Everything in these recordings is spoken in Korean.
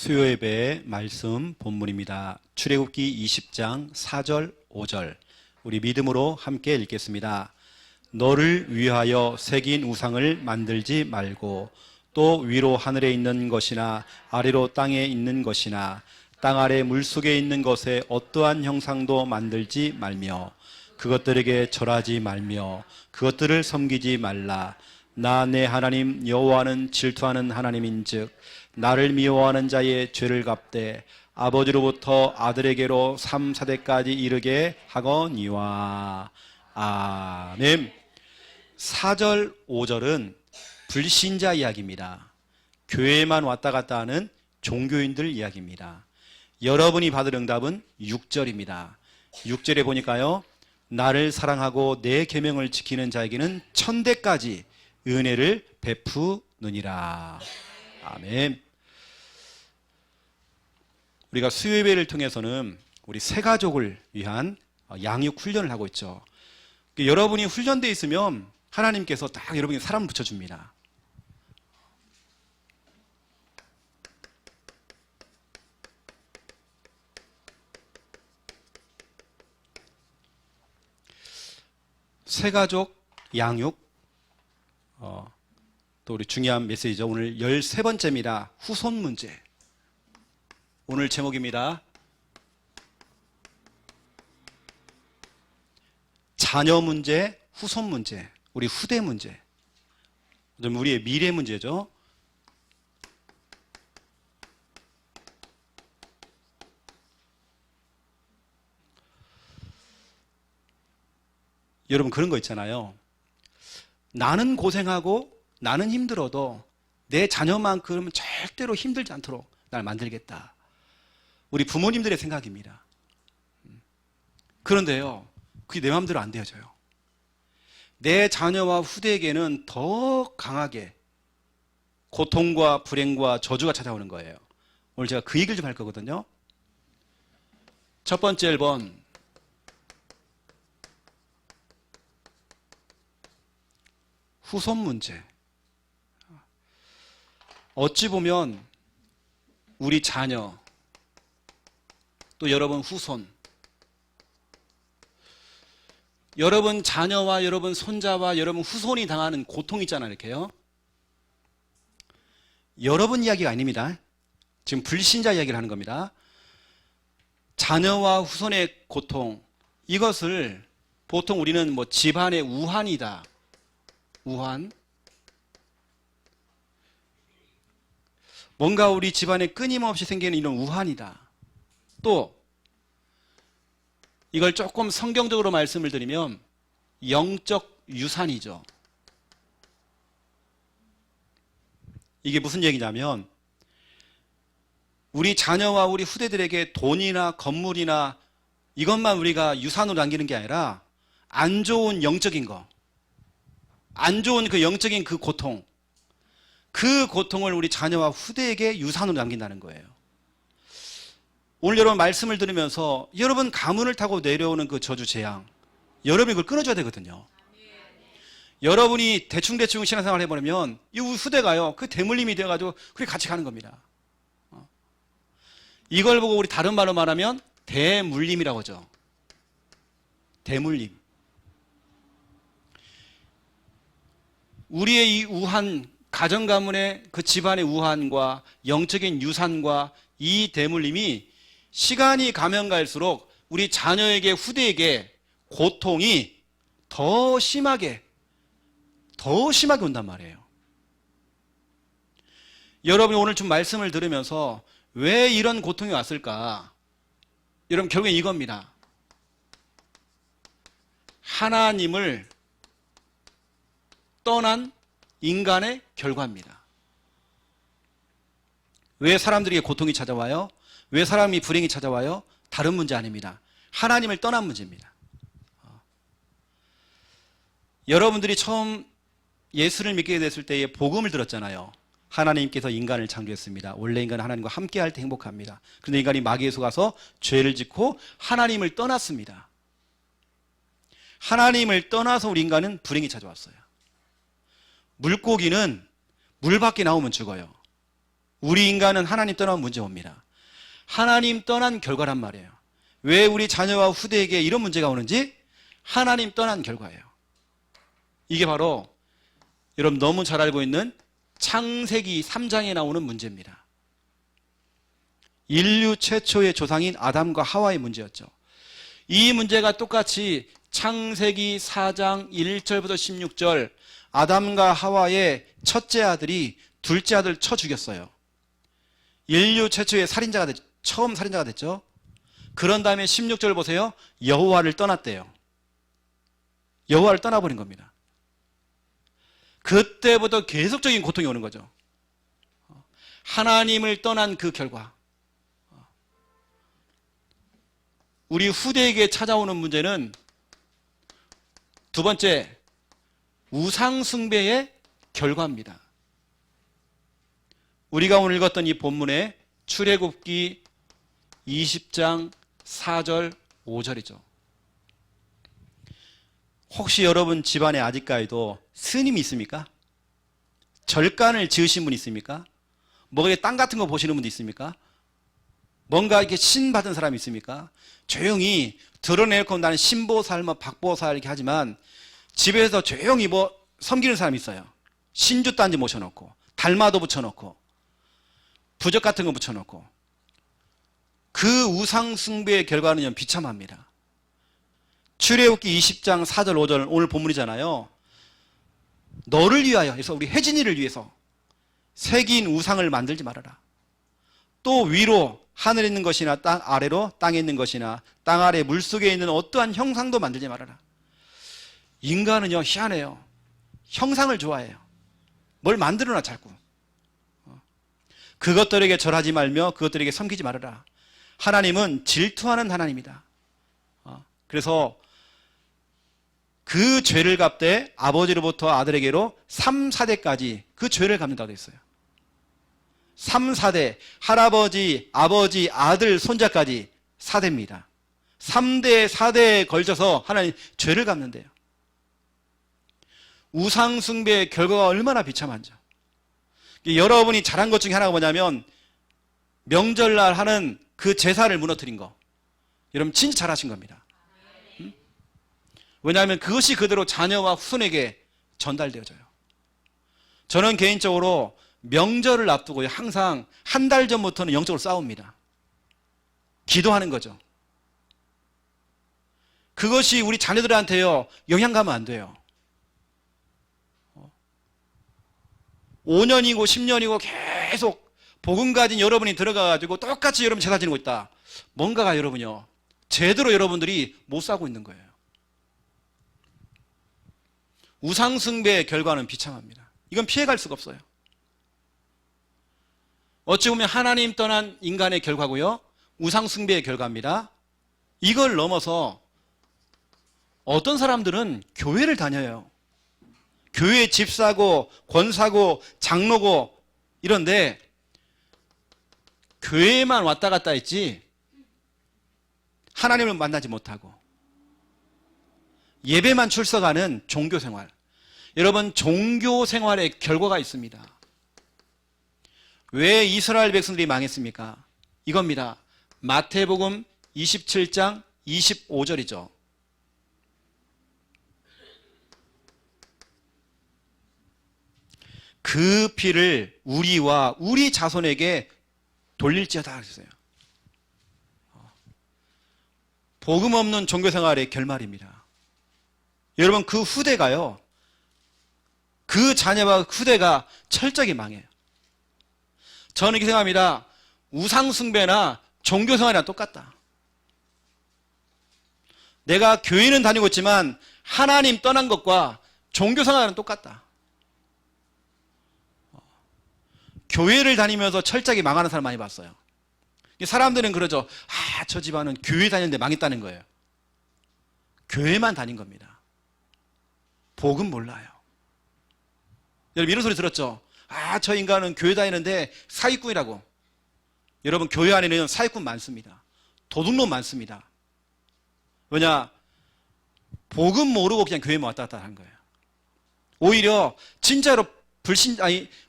수요예배의 말씀 본문입니다. 출애굽기 20장 4절 5절 우리 믿음으로 함께 읽겠습니다. 너를 위하여 새긴 우상을 만들지 말고 또 위로 하늘에 있는 것이나 아래로 땅에 있는 것이나 땅 아래 물속에 있는 것에 어떠한 형상도 만들지 말며 그것들에게 절하지 말며 그것들을 섬기지 말라. 나 내 하나님 여호와는 질투하는 하나님인즉 나를 미워하는 자의 죄를 갚되 아버지로부터 아들에게로 3, 4대까지 이르게 하거니와. 아멘. 4절 5절은 불신자 이야기입니다. 교회에만 왔다 갔다 하는 종교인들 이야기입니다. 여러분이 받을 응답은 6절입니다. 6절에 보니까요, 나를 사랑하고 내 계명을 지키는 자에게는 천대까지 은혜를 베푸느니라. 아멘. 우리가 수요예배를 통해서는 우리 새 가족을 위한 양육 훈련을 하고 있죠. 여러분이 훈련되어 있으면 하나님께서 딱 여러분에게 사람 붙여줍니다. 새 가족 양육, 또 우리 중요한 메시지죠. 오늘 13번째입니다. 후손 문제. 오늘 제목입니다. 자녀 문제, 후손 문제, 우리 후대 문제. 우리의 미래 문제죠. 여러분 그런 거 있잖아요. 나는 고생하고 나는 힘들어도 내 자녀만큼은 절대로 힘들지 않도록 날 만들겠다. 우리 부모님들의 생각입니다. 그런데요, 그게 내 마음대로 안 되어져요. 내 자녀와 후대에게는 더 강하게 고통과 불행과 저주가 찾아오는 거예요. 오늘 제가 그 얘기를 좀 할 거거든요. 첫 번째 1번, 후손 문제. 어찌 보면 우리 자녀, 또 여러분 후손, 여러분 자녀와 여러분 손자와 여러분 후손이 당하는 고통 있잖아요, 이렇게요. 여러분 이야기가 아닙니다. 지금 불신자 이야기를 하는 겁니다. 자녀와 후손의 고통, 이것을 보통 우리는 뭐 집안의 우환이다. 우환. 뭔가 우리 집안에 끊임없이 생기는 이런 우환이다. 또 이걸 조금 성경적으로 말씀을 드리면 영적 유산이죠. 이게 무슨 얘기냐면 우리 자녀와 우리 후대들에게 돈이나 건물이나 이것만 우리가 유산으로 남기는 게 아니라 안 좋은 영적인 거, 안 좋은 그 영적인 그 고통, 그 고통을 우리 자녀와 후대에게 유산으로 남긴다는 거예요. 오늘 여러분 말씀을 들으면서 여러분 가문을 타고 내려오는 그 저주 재앙, 여러분이 그걸 끊어줘야 되거든요. 여러분이 대충대충 신앙생활 해버리면 이 후대가요, 그 대물림이 되어가지고 그렇게 같이 가는 겁니다. 이걸 보고 우리 다른 말로 말하면 대물림이라고 하죠. 대물림. 우리의 이 우한, 가정 가문의 그 집안의 우한과 영적인 유산과 이 대물림이 시간이 가면 갈수록 우리 자녀에게 후대에게 고통이 더 심하게 온단 말이에요. 여러분이 오늘 좀 말씀을 들으면서 왜 이런 고통이 왔을까? 여러분 결국엔 이겁니다. 하나님을 떠난 인간의 결과입니다. 왜 사람들에게 고통이 찾아와요? 왜 사람이 불행이 찾아와요? 다른 문제 아닙니다. 하나님을 떠난 문제입니다. 여러분들이 처음 예수를 믿게 됐을 때에 복음을 들었잖아요. 하나님께서 인간을 창조했습니다. 원래 인간은 하나님과 함께 할 때 행복합니다. 그런데 인간이 마귀에 속아서 죄를 짓고 하나님을 떠났습니다. 하나님을 떠나서 우리 인간은 불행이 찾아왔어요. 물고기는 물 밖에 나오면 죽어요. 우리 인간은 하나님 떠난 문제 옵니다. 하나님 떠난 결과란 말이에요. 왜 우리 자녀와 후대에게 이런 문제가 오는지 하나님 떠난 결과예요. 이게 바로 여러분 너무 잘 알고 있는 창세기 3장에 나오는 문제입니다. 인류 최초의 조상인 아담과 하와의 문제였죠. 이 문제가 똑같이 창세기 4장 1절부터 16절 아담과 하와의 첫째 아들이 둘째 아들 쳐 죽였어요. 인류 최초의 살인자가 처음 살인자가 됐죠. 그런 다음에 16절 보세요. 여호와를 떠났대요. 여호와를 떠나버린 겁니다. 그때부터 계속적인 고통이 오는 거죠. 하나님을 떠난 그 결과. 우리 후대에게 찾아오는 문제는 두 번째, 우상숭배의 결과입니다. 우리가 오늘 읽었던 이 본문의 출애굽기 20장 4절 5절이죠. 혹시 여러분 집안에 아직까지도 스님이 있습니까? 절간을 지으신 분 있습니까? 뭐가 땅 같은 거 보시는 분도 있습니까? 뭔가 이렇게 신 받은 사람이 있습니까? 조용히 드러내놓고 나는 신보살, 박보살 이렇게 하지만 집에서 조용히 섬기는 사람이 있어요. 신주 단지 모셔놓고 달마도 붙여놓고 부적 같은 거 붙여놓고 그 우상 숭배의 결과는 비참합니다. 출애굽기 20장 4절 5절 오늘 본문이잖아요. 너를 위하여, 그래서 우리 혜진이를 위해서 새긴 우상을 만들지 말아라. 또 위로 하늘에 있는 것이나 땅 아래로 땅에 있는 것이나 땅 아래 물속에 있는 어떠한 형상도 만들지 말아라. 인간은요 희한해요. 형상을 좋아해요. 뭘 만들어놔 자꾸. 그것들에게 절하지 말며 그것들에게 섬기지 말아라. 하나님은 질투하는 하나님이다. 그래서 그 죄를 갚되 아버지로부터 아들에게로 3, 4대까지 그 죄를 갚는다고 되어 있어요. 3, 4대, 할아버지, 아버지, 아들, 손자까지 4대입니다. 3대, 4대에 걸쳐서 하나님 죄를 갚는데요. 우상숭배의 결과가 얼마나 비참한지. 여러분이 잘한 것 중에 하나가 뭐냐면 명절날 하는 그 제사를 무너뜨린 거. 여러분 진짜 잘하신 겁니다. 왜냐하면 그것이 그대로 자녀와 후손에게 전달되어져요. 저는 개인적으로 명절을 앞두고 항상 한 달 전부터는 영적으로 싸웁니다. 기도하는 거죠. 그것이 우리 자녀들한테요 영향 가면 안 돼요. 5년이고 10년이고 계속 복음 가진 여러분이 들어가가지고 똑같이 여러분 제사 지내고 있다. 뭔가가 여러분요 제대로 여러분들이 못 사고 있는 거예요. 우상숭배의 결과는 비참합니다. 이건 피해갈 수가 없어요. 어찌 보면 하나님 떠난 인간의 결과고요. 우상숭배의 결과입니다. 이걸 넘어서 어떤 사람들은 교회를 다녀요. 교회 집사고 권사고 장로고 이런데 교회에만 왔다 갔다 했지 하나님을 만나지 못하고 예배만 출석하는 종교생활. 여러분 종교생활의 결과가 있습니다. 왜 이스라엘 백성들이 망했습니까? 이겁니다. 마태복음 27장 25절이죠. 그 피를 우리와 우리 자손에게 돌릴지어다 그랬어요. 복음 없는 종교생활의 결말입니다. 여러분 그 후대가요. 그 자녀와 후대가 철저하게 망해요. 저는 이렇게 생각합니다. 우상숭배나 종교생활이랑 똑같다. 내가 교회는 다니고 있지만 하나님 떠난 것과 종교생활은 똑같다. 교회를 다니면서 철저하게 망하는 사람 많이 봤어요. 사람들은 그러죠. 저 집안은 교회 다녔는데 망했다는 거예요. 교회만 다닌 겁니다. 복음 몰라요. 여러분 이런 소리 들었죠? 저 인간은 교회 다니는데 사기꾼이라고. 여러분 교회 안에는 사기꾼 많습니다. 도둑놈 많습니다. 왜냐? 복음 모르고 그냥 교회만 왔다 갔다 하는 거예요. 오히려 진짜로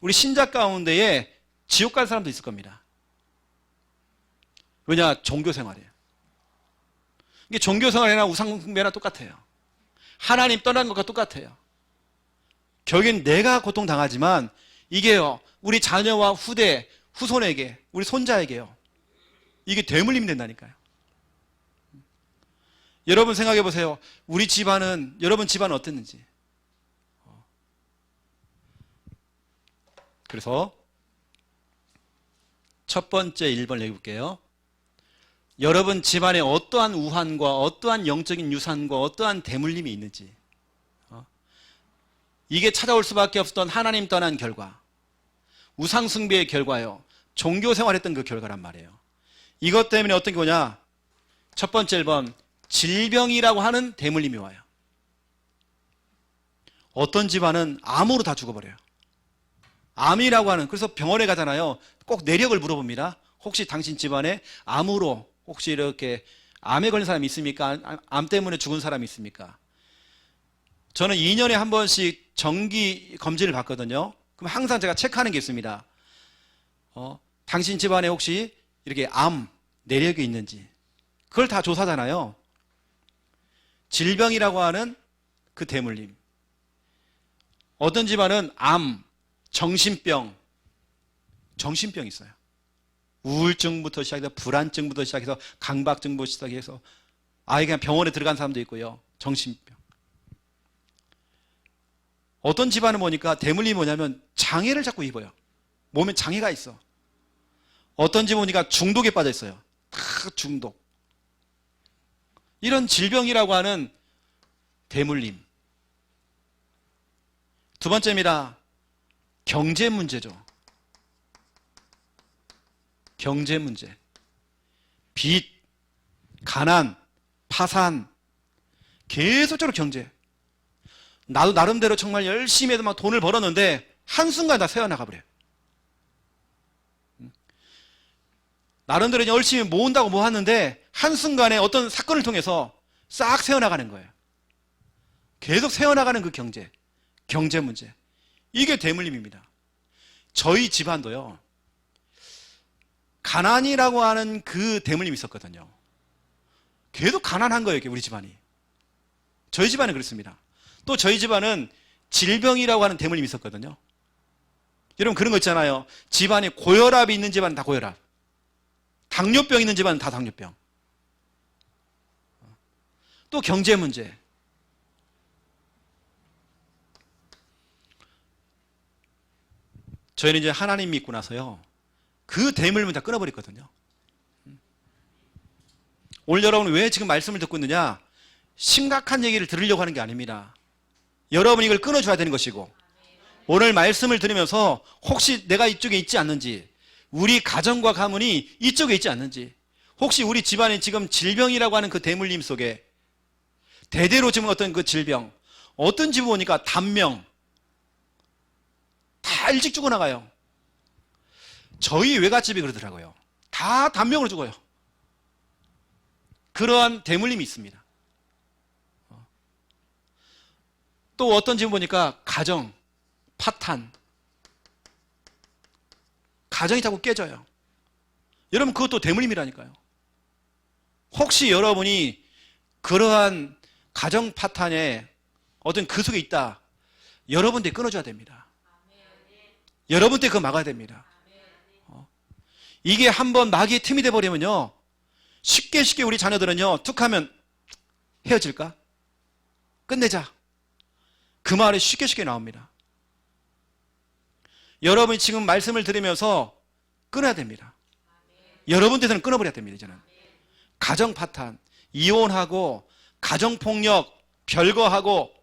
우리 신자 가운데에 지옥 갈 사람도 있을 겁니다. 왜냐? 종교 생활이에요. 이게 종교 생활이나 우상 숭배나 똑같아요. 하나님 떠난 것과 똑같아요. 결국엔 내가 고통당하지만 이게요, 우리 자녀와 후대, 후손에게, 우리 손자에게요, 이게 대물림이 된다니까요. 여러분 생각해 보세요. 우리 집안은, 여러분 집안은 어땠는지. 그래서 첫 번째 1번 읽어볼게요. 여러분 집안에 어떠한 우환과 어떠한 영적인 유산과 어떠한 대물림이 있는지, 이게 찾아올 수밖에 없었던 하나님 떠난 결과, 우상 숭배의 결과요, 종교 생활했던 그 결과란 말이에요. 이것 때문에 어떤 게 오냐? 첫 번째 1번, 질병이라고 하는 대물림이 와요. 어떤 집안은 암으로 다 죽어버려요. 암이라고 하는, 그래서 병원에 가잖아요. 꼭 내력을 물어봅니다. 혹시 당신 집안에 암으로 혹시 이렇게 암에 걸린 사람이 있습니까? 암 때문에 죽은 사람이 있습니까? 저는 2년에 한 번씩 정기 검진을 받거든요. 그럼 항상 제가 체크하는 게 있습니다. 당신 집안에 혹시 이렇게 암 내력이 있는지, 그걸 다 조사잖아요. 질병이라고 하는 그 대물림. 어떤 집안은 암, 정신병 있어요. 우울증부터 시작해서 불안증부터 시작해서 강박증부터 시작해서 아예 그냥 병원에 들어간 사람도 있고요. 정신병. 어떤 집안은 보니까 대물림이 뭐냐면 장애를 자꾸 입어요. 몸에 장애가 있어. 어떤 집 보니까 중독에 빠져 있어요. 다 중독. 이런 질병이라고 하는 대물림. 두 번째입니다. 경제 문제죠. 경제 문제. 빚, 가난, 파산, 계속적으로 경제. 나도 나름대로 정말 열심히 해서 막 돈을 벌었는데 한순간 다 새어나가 버려요. 나름대로 열심히 모은다고 모았는데 한순간에 어떤 사건을 통해서 싹 새어나가는 거예요. 계속 새어나가는 그 경제 문제. 이게 대물림입니다. 저희 집안도요, 가난이라고 하는 그 대물림이 있었거든요. 계속 가난한 거예요, 우리 집안이. 저희 집안은 그렇습니다. 또 저희 집안은 질병이라고 하는 대물림이 있었거든요. 여러분 그런 거 있잖아요. 집안에 고혈압이 있는 집안은 다 고혈압, 당뇨병 있는 집안은 다 당뇨병. 또 경제 문제. 저희는 이제 하나님 믿고 나서요, 그 대물림을 다 끊어버렸거든요. 오늘 여러분 왜 지금 말씀을 듣고 있느냐? 심각한 얘기를 들으려고 하는 게 아닙니다. 여러분이 이걸 끊어줘야 되는 것이고, 오늘 말씀을 들으면서 혹시 내가 이쪽에 있지 않는지, 우리 가정과 가문이 이쪽에 있지 않는지, 혹시 우리 집안에 지금 질병이라고 하는 그 대물림 속에 대대로 지금 어떤 그 질병, 어떤 집 보니까 단명, 다 일찍 죽어나가요. 저희 외갓집이 그러더라고요. 다 단명으로 죽어요. 그러한 대물림이 있습니다. 또 어떤 집 보니까 가정, 파탄, 가정이 자꾸 깨져요. 여러분 그것도 대물림이라니까요. 혹시 여러분이 그러한 가정 파탄에 어떤 그 속에 있다, 여러분 때 끊어줘야 됩니다. 여러분 때 그거 막아야 됩니다. 이게 한번 마귀의 틈이 돼버리면요, 쉽게 우리 자녀들은요, 툭 하면 헤어질까? 끝내자. 그 말이 쉽게 나옵니다. 여러분이 지금 말씀을 들으면서 끊어야 됩니다. 여러분께서는 끊어버려야 됩니다. 이제는 가정 파탄, 이혼하고 가정폭력, 별거하고,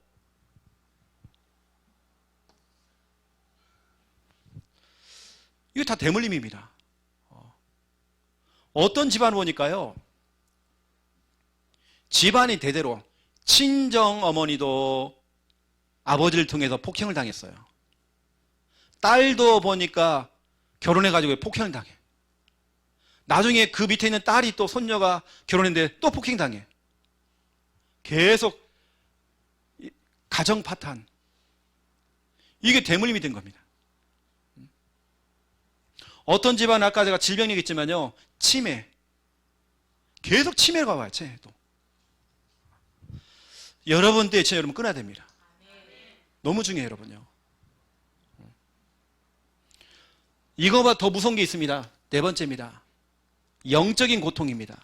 이거 다 대물림입니다. 어떤 집안 보니까요, 집안이 대대로 친정 어머니도 아버지를 통해서 폭행을 당했어요. 딸도 보니까 결혼해가지고 폭행을 당해. 나중에 그 밑에 있는 딸이 또 손녀가 결혼했는데 또 폭행당해. 계속 가정 파탄. 이게 대물림이 된 겁니다. 어떤 집안은 아까 제가 질병 얘기했지만요, 치매. 계속 치매가 와요, 또. 여러분 때에 치매 여러분 끊어야 됩니다. 너무 중요해요, 여러분요. 이거보다 더 무서운 게 있습니다. 네 번째입니다. 영적인 고통입니다.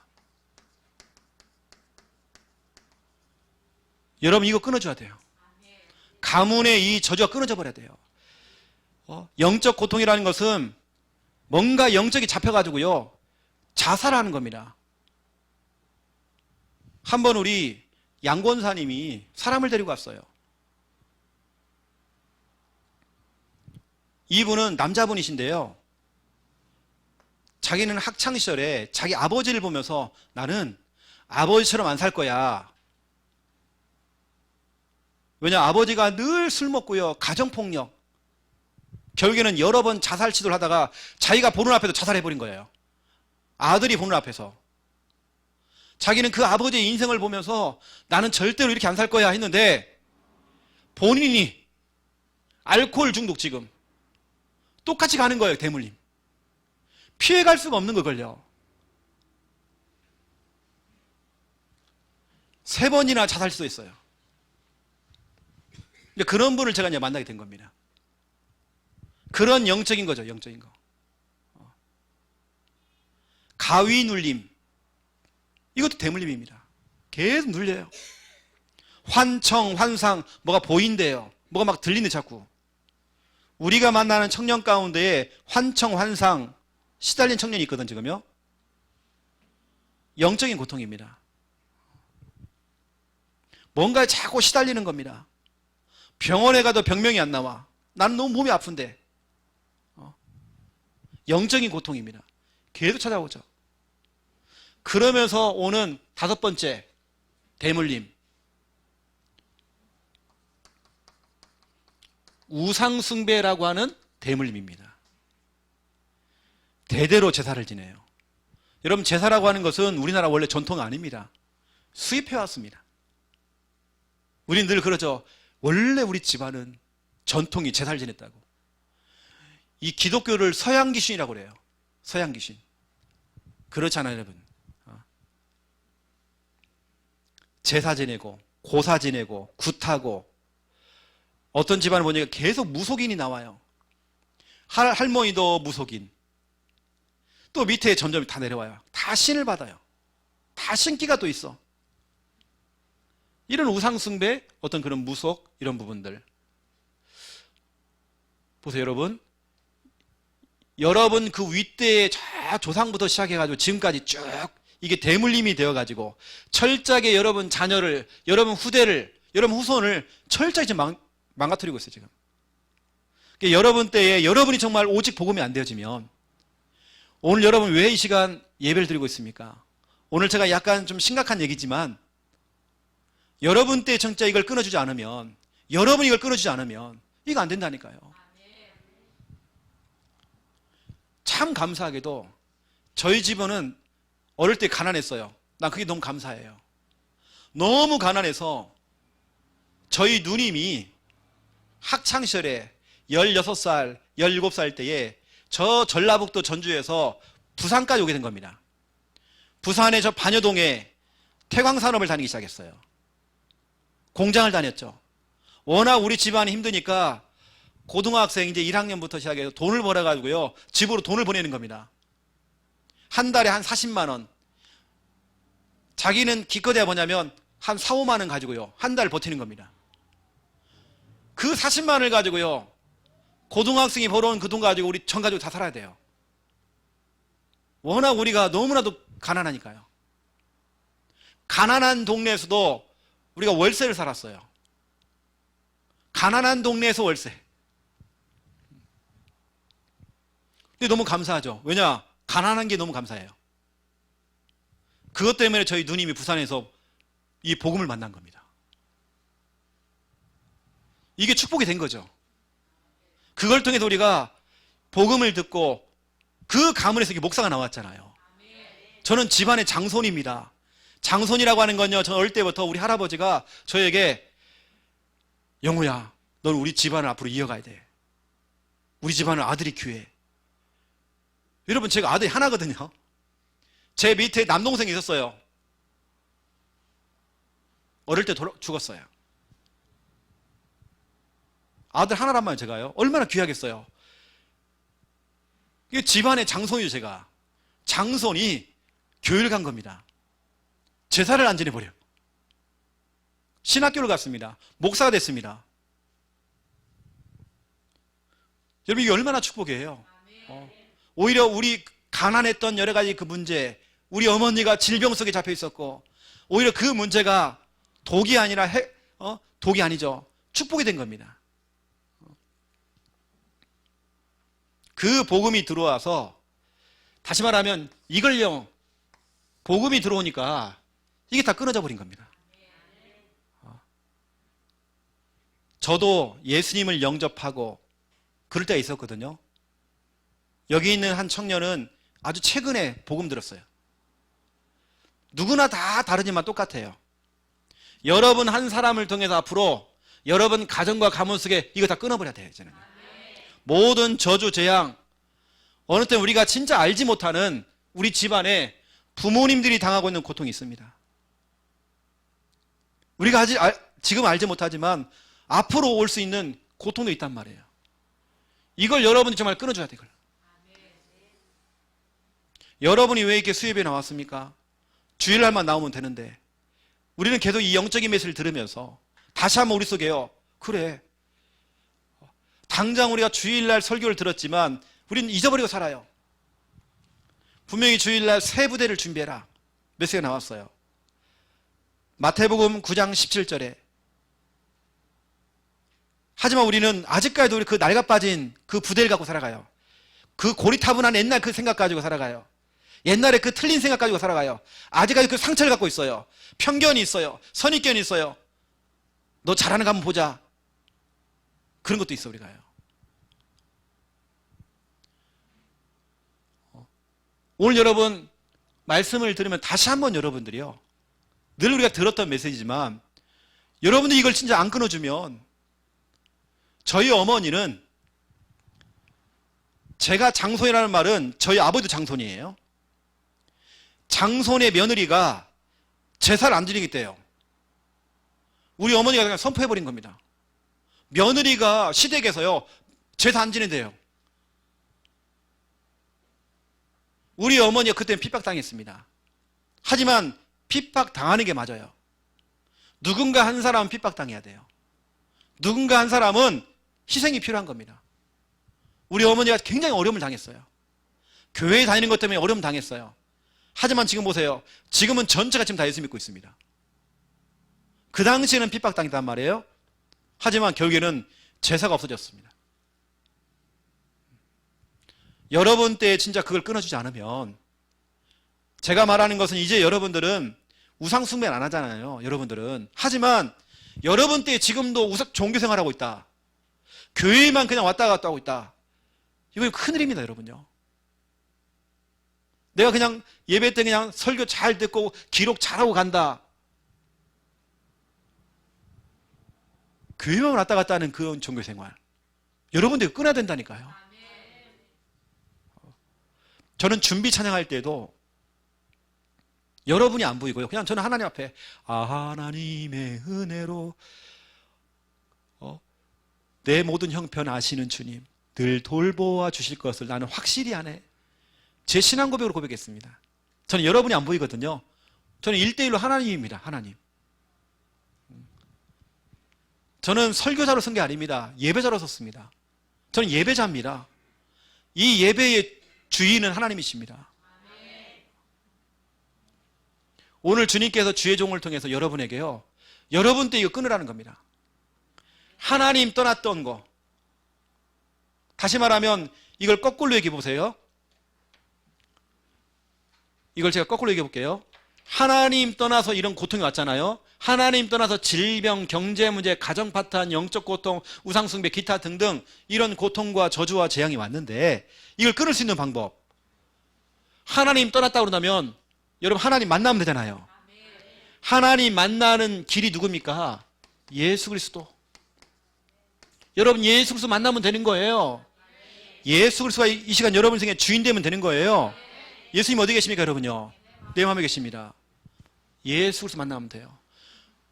여러분 이거 끊어줘야 돼요. 가문의 이 저주가 끊어져 버려야 돼요. 영적 고통이라는 것은 뭔가 영적이 잡혀가지고요, 자살하는 겁니다. 한번 우리 양 권사님이 사람을 데리고 왔어요. 이분은 남자분이신데요, 자기는 학창시절에 자기 아버지를 보면서 나는 아버지처럼 안 살 거야. 왜냐, 아버지가 늘 술 먹고요, 가정폭력, 결국에는 여러 번 자살 시도를 하다가 자기가 보는 앞에서 자살해버린 거예요. 아들이 보는 앞에서. 자기는 그 아버지의 인생을 보면서 나는 절대로 이렇게 안 살 거야 했는데, 본인이 알코올 중독 지금 똑같이 가는 거예요, 대물림. 피해갈 수가 없는 걸요. 3번이나 자살 시도했어요. 그런 분을 제가 이제 만나게 된 겁니다. 그런 영적인 거죠, 영적인 거. 가위 눌림. 이것도 대물림입니다. 계속 눌려요. 환청, 환상, 뭐가 보인대요. 뭐가 막 들리네, 자꾸. 우리가 만나는 청년 가운데에 환청, 환상, 시달린 청년이 있거든, 지금요. 영적인 고통입니다. 뭔가에 자꾸 시달리는 겁니다. 병원에 가도 병명이 안 나와. 나는 너무 몸이 아픈데. 영적인 고통입니다. 계속 찾아오죠. 그러면서 오는 5번째 대물림. 우상숭배라고 하는 대물림입니다. 대대로 제사를 지내요. 여러분, 제사라고 하는 것은 우리나라 원래 전통 아닙니다. 수입해왔습니다. 우리는 늘 그러죠. 원래 우리 집안은 전통이 제사를 지냈다고. 이 기독교를 서양 귀신이라고 그래요. 서양 귀신. 그렇잖아요, 여러분. 제사 지내고, 고사 지내고, 굿하고, 어떤 집안을 보니까 계속 무속인이 나와요. 할머니도 무속인. 또 밑에 점점 다 내려와요. 다 신을 받아요. 다 신기가 또 있어. 이런 우상숭배, 어떤 그런 무속, 이런 부분들. 보세요, 여러분. 여러분 그 윗대의 저 조상부터 시작해가지고 지금까지 쭉 이게 대물림이 되어가지고 철저하게 여러분 자녀를, 여러분 후대를, 여러분 후손을 철저히 지금 망가뜨리고 있어요, 지금. 그러니까 여러분 때에 여러분이 정말 오직 복음이 안 되어지면, 오늘 여러분 왜 이 시간 예배를 드리고 있습니까? 오늘 제가 약간 좀 심각한 얘기지만, 여러분 때 진짜 이걸 끊어주지 않으면, 여러분이 이걸 끊어주지 않으면 이거 안 된다니까요. 참 감사하게도 저희 집은 어릴 때 가난했어요. 난 그게 너무 감사해요. 너무 가난해서 저희 누님이 학창시절에 16살, 17살 때에 저 전라북도 전주에서 부산까지 오게 된 겁니다. 부산의 저 반여동에 태광산업을 다니기 시작했어요. 공장을 다녔죠. 워낙 우리 집안이 힘드니까 고등학생 이제 1학년부터 시작해서 돈을 벌어가지고요, 집으로 돈을 보내는 겁니다. 한 달에 한 40만 원. 자기는 기껏해야 뭐냐면 한 4, 5만 원 가지고요, 한 달 버티는 겁니다. 그 40만 원을 가지고요, 고등학생이 벌어온 그 돈 가지고 우리 전 가지고 다 살아야 돼요. 워낙 우리가 너무나도 가난하니까요. 가난한 동네에서도 우리가 월세를 살았어요. 가난한 동네에서 월세. 근데 너무 감사하죠. 왜냐? 가난한 게 너무 감사해요. 그것 때문에 저희 누님이 부산에서 이 복음을 만난 겁니다. 이게 축복이 된 거죠. 그걸 통해서 우리가 복음을 듣고 그 가문에서 이게 목사가 나왔잖아요. 저는 집안의 장손입니다. 장손이라고 하는 건요, 저는 어릴 때부터 우리 할아버지가 저에게, 영우야, 넌 우리 집안을 앞으로 이어가야 돼. 우리 집안은 아들이 귀해. 여러분, 제가 아들이 하나거든요. 제 밑에 남동생이 있었어요. 어릴 때 죽었어요. 아들 하나란 말이에요. 제가요. 얼마나 귀하겠어요. 이게 집안의 장손이죠. 제가 장손이 교회를 간 겁니다. 제사를 안 지내버려. 신학교를 갔습니다. 목사가 됐습니다. 여러분, 이게 얼마나 축복이에요. 오히려 우리 가난했던 여러 가지 그 문제, 우리 어머니가 질병 속에 잡혀 있었고, 오히려 그 문제가 독이 아니라 독이 아니죠. 축복이 된 겁니다. 그 복음이 들어와서, 다시 말하면 이걸요, 복음이 들어오니까 이게 다 끊어져 버린 겁니다. 저도 예수님을 영접하고 그럴 때가 있었거든요. 여기 있는 한 청년은 아주 최근에 복음 들었어요. 누구나 다 다르지만 똑같아요. 여러분 한 사람을 통해서 앞으로 여러분 가정과 가문 속에 이거 다 끊어버려야 돼요. 이제는. 모든 저주, 재앙, 어느 때 우리가 진짜 알지 못하는 우리 집안에 부모님들이 당하고 있는 고통이 있습니다. 우리가 지금 알지 못하지만 앞으로 올 수 있는 고통도 있단 말이에요. 이걸 여러분이 정말 끊어줘야 돼요. 여러분이 왜 이렇게 수협에 나왔습니까? 주일날만 나오면 되는데 우리는 계속 이 영적인 메시지를 들으면서 다시 한번 우리 속에요. 그래, 당장 우리가 주일날 설교를 들었지만 우리는 잊어버리고 살아요. 분명히 주일날 새 부대를 준비해라 메시지가 나왔어요. 마태복음 9장 17절에. 하지만 우리는 아직까지도 우리 그 낡아빠진 그 부대를 갖고 살아가요. 그 고리타분한 옛날 그 생각 가지고 살아가요. 옛날에 그 틀린 생각 가지고 살아가요. 아직까지 그 상처를 갖고 있어요. 편견이 있어요. 선입견이 있어요. 너 잘하는 거 한번 보자. 그런 것도 있어 우리가요. 오늘 여러분 말씀을 들으면 다시 한번 여러분들이요, 늘 우리가 들었던 메시지지만 여러분들이 이걸 진짜 안 끊어주면, 저희 어머니는, 제가 장손이라는 말은 저희 아버지도 장손이에요. 장손의 며느리가 제사를 안 지내겠대요. 우리 어머니가 그냥 선포해버린 겁니다. 며느리가 시댁에서요 제사 안 지낸대요. 우리 어머니가 그때는 핍박당했습니다. 하지만 핍박당하는 게 맞아요. 누군가 한 사람은 핍박당해야 돼요. 누군가 한 사람은 희생이 필요한 겁니다. 우리 어머니가 굉장히 어려움을 당했어요. 교회에 다니는 것 때문에 어려움 당했어요. 하지만 지금 보세요. 지금은 전체가 지금 다 예수 믿고 있습니다. 그 당시에는 핍박당했단 말이에요. 하지만 결국에는 제사가 없어졌습니다. 여러분 때 진짜 그걸 끊어주지 않으면, 제가 말하는 것은 이제 여러분들은 우상 숭배는 안 하잖아요. 여러분들은. 하지만 여러분 때 지금도 종교 생활하고 있다. 교회만 그냥 왔다 갔다 하고 있다. 이거 큰일입니다, 여러분요. 내가 그냥 예배 때 그냥 설교 잘 듣고 기록 잘하고 간다. 교회만 왔다 갔다 하는 그런 종교 생활. 여러분들 끊어야 된다니까요. 저는 준비 찬양할 때도 여러분이 안 보이고요. 그냥 저는 하나님 앞에 하나님의 은혜로 내 모든 형편 아시는 주님 늘 돌보아 주실 것을 나는 확실히 아네. 제 신앙 고백으로 고백했습니다. 저는 여러분이 안 보이거든요. 저는 1대1로 하나님입니다. 하나님. 저는 설교자로 쓴 게 아닙니다. 예배자로 섰습니다. 저는 예배자입니다. 이 예배의 주인은 하나님이십니다. 오늘 주님께서 주의 종을 통해서 여러분에게요, 여러분 때 이거 끊으라는 겁니다. 하나님 떠났던 거. 다시 말하면 이걸 거꾸로 얘기해 보세요. 이걸 제가 거꾸로 얘기해 볼게요. 하나님 떠나서 이런 고통이 왔잖아요. 하나님 떠나서 질병, 경제 문제, 가정 파탄, 영적 고통, 우상 숭배, 기타 등등 이런 고통과 저주와 재앙이 왔는데 이걸 끊을 수 있는 방법. 하나님 떠났다고 그런다면 여러분 하나님 만나면 되잖아요. 하나님 만나는 길이 누굽니까? 예수 그리스도. 여러분 예수 그리스도 만나면 되는 거예요. 예수 그리스도가 이 시간 여러분 인생의 주인 되면 되는 거예요. 예수님 어디 계십니까, 여러분요? 내 마음에 계십니다. 예수 그리스도 만나면 돼요.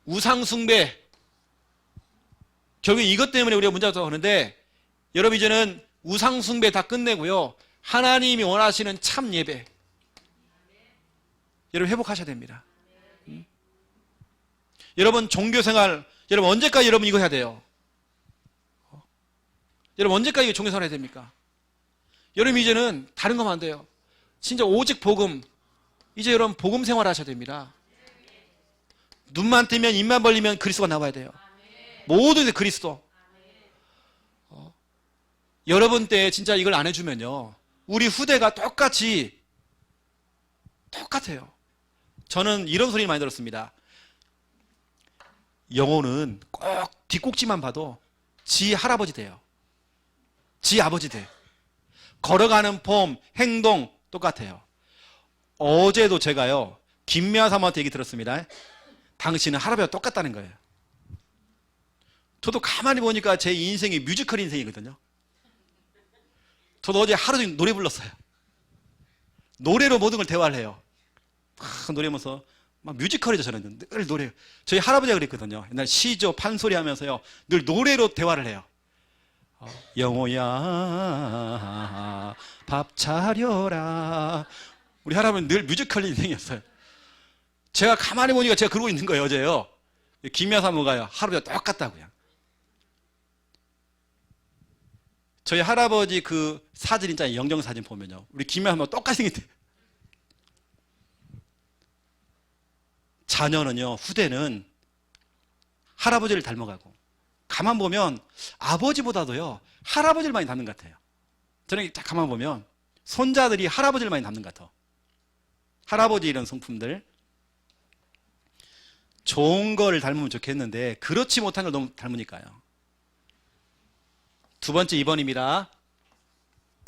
우상 숭배, 결국 이것 때문에 우리가 문제가 하는데, 여러분 이제는 우상 숭배 다 끝내고요, 하나님이 원하시는 참 예배, 여러분 회복하셔야 됩니다. 여러분 종교생활, 여러분 언제까지 여러분 이거 해야 돼요? 여러분 언제까지 종교생활 해야 됩니까? 여러분 이제는 다른 거면 안 돼요. 진짜 오직 복음, 이제 여러분 복음 생활 하셔야 됩니다. 눈만 뜨면 입만 벌리면 그리스도가 나와야 돼요. 모든 게 그리스도. 여러분 때 진짜 이걸 안 해주면요, 우리 후대가 똑같아요. 저는 이런 소리 많이 들었습니다. 영혼은 꼭 뒷꼭지만 봐도 지 할아버지 돼요. 지 아버지 돼. 걸어가는 폼, 행동 똑같아요. 어제도 제가요, 김미아 사모한테 얘기 들었습니다. 당신은 할아버지와 똑같다는 거예요. 저도 가만히 보니까 제 인생이 뮤지컬 인생이거든요. 저도 어제 하루 종일 노래 불렀어요. 노래로 모든 걸 대화를 해요. 노래하면서 막 뮤지컬이죠. 저는 늘 노래. 저희 할아버지가 그랬거든요. 옛날 시조 판소리 하면서요, 늘 노래로 대화를 해요. 영호야 밥 차려라. 우리 할아버지는 늘 뮤지컬 인생이었어요. 제가 가만히 보니까 제가 그러고 있는 거예요. 어제요, 김미아 사모가요, 할아버지가 똑같다고요. 저희 할아버지 그 사진 있잖아요, 영정사진 보면요, 우리 김미아 사모가 똑같이 생겼대요. 자녀는요, 후대는 할아버지를 닮아가고, 가만 보면 아버지보다도요 할아버지를 많이 닮는 것 같아요. 저는 딱 가만 보면 손자들이 할아버지를 많이 닮는 것 같아. 할아버지 이런 성품들, 좋은 거를 닮으면 좋겠는데 그렇지 못한 걸 너무 닮으니까요. 두 번째 2번입니다.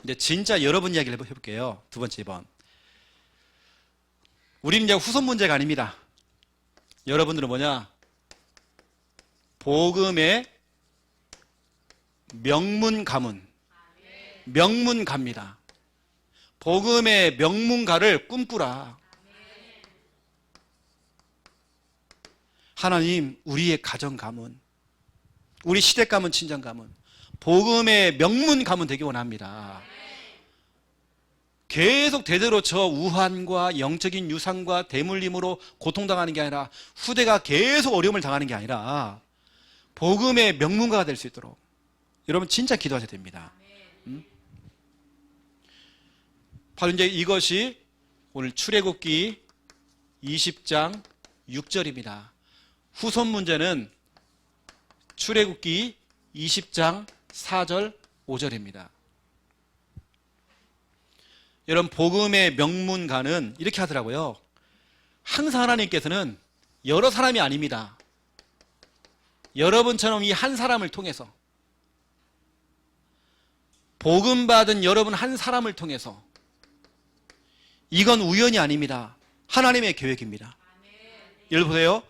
이제 진짜 여러분 이야기를 해볼게요. 두 번째 2번. 우리는 이제 후손 문제가 아닙니다. 여러분들은 뭐냐? 복음의 명문 가문, 명문가입니다. 복음의 명문가를 꿈꾸라. 하나님, 우리의 가정 가문, 우리 시대 가문, 친정 가문, 복음의 명문 가문 되기 원합니다. 계속 대대로 저 우환과 영적인 유산과 대물림으로 고통당하는 게 아니라, 후대가 계속 어려움을 당하는 게 아니라 복음의 명문가가 될 수 있도록 여러분 진짜 기도하셔야 됩니다. 바로 이제 이것이 오늘 출애굽기 20장 6절입니다. 후손 문제는 출애굽기 20장 4절 5절입니다. 여러분 복음의 명문가는 이렇게 하더라고요. 항상 하나님께서는 여러 사람이 아닙니다. 여러분처럼 이 한 사람을 통해서, 복음 받은 여러분 한 사람을 통해서, 이건 우연이 아닙니다. 하나님의 계획입니다. 여러분 보세요.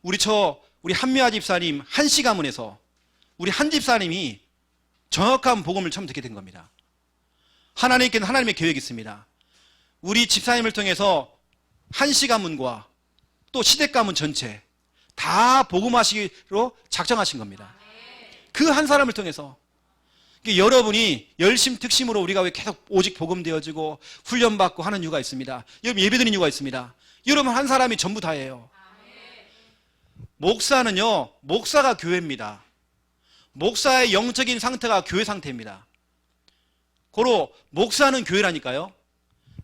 우리 한미아 집사님 한씨 가문에서 우리 한 집사님이 정확한 복음을 처음 듣게 된 겁니다. 하나님께는 하나님의 계획이 있습니다. 우리 집사님을 통해서 한씨 가문과 또 시댁 가문 전체 다 복음하시기로 작정하신 겁니다. 그 한 사람을 통해서. 여러분이 열심 특심으로 우리가 왜 계속 오직 복음 되어지고 훈련받고 하는 이유가 있습니다. 여러분 예배드리는 이유가 있습니다. 여러분 한 사람이 전부 다예요. 목사는요, 목사가 교회입니다. 목사의 영적인 상태가 교회 상태입니다. 고로 목사는 교회라니까요.